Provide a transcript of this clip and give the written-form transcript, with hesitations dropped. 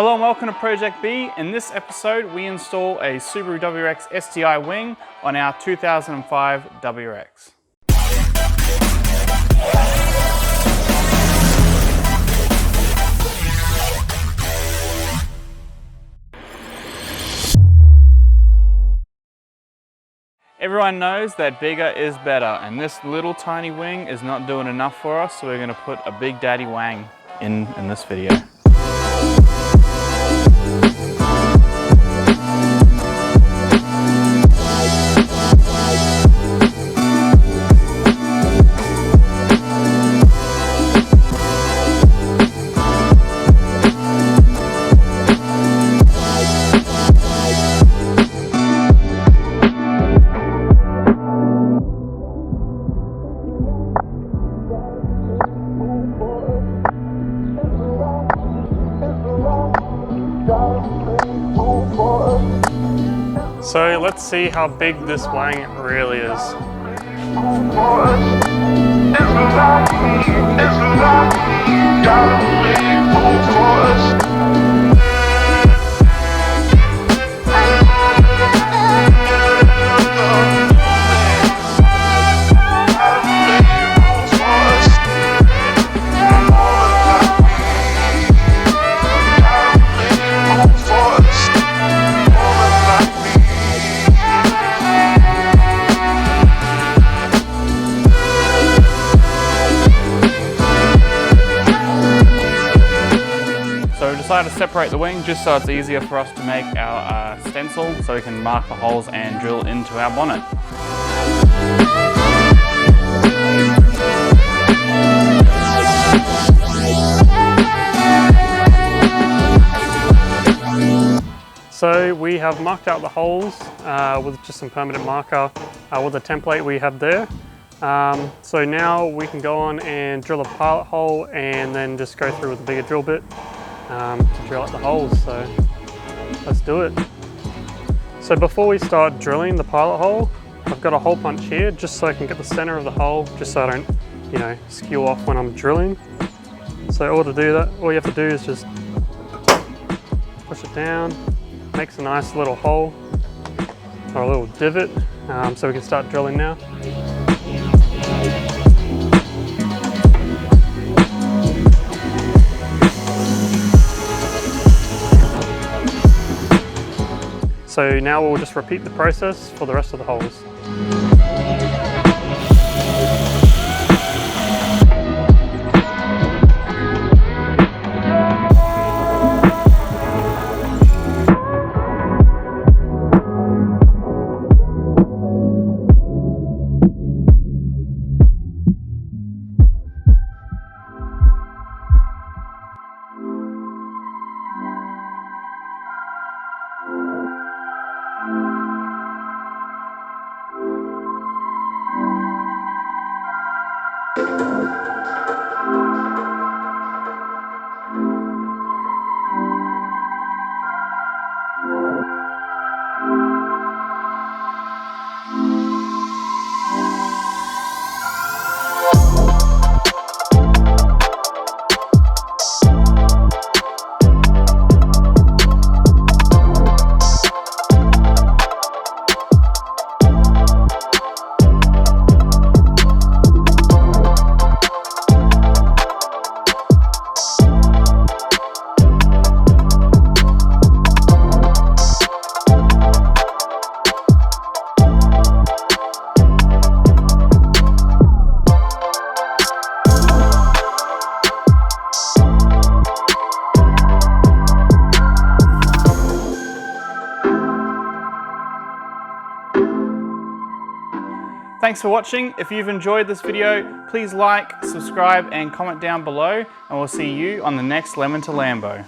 Hello and welcome to Project B. In this episode, we install a Subaru WRX STI wing on our 2005 WRX. Everyone knows that bigger is better, and this little tiny wing is not doing enough for us, so we're going to put a big daddy wang in this video. So let's see how big this wang really is. To separate the wing just so it's easier for us to make our stencil, so we can mark the holes and drill into our bonnet. So we have marked out the holes with just some permanent marker with the template we have there. So now we can go on and drill a pilot hole and then just go through with a bigger drill bit to drill out the holes, so let's do it. So before we start drilling the pilot hole, I've got a hole punch here just so I can get the center of the hole, just so I don't, skew off when I'm drilling. So all to do that, all you have to do is just push it down, makes a nice little hole or a little divot, so we can start drilling now. So now we'll just repeat the process for the rest of the holes. Thanks for watching. If you've enjoyed this video, please like, subscribe and comment down below, and we'll see you on the next Lemon to Lambo.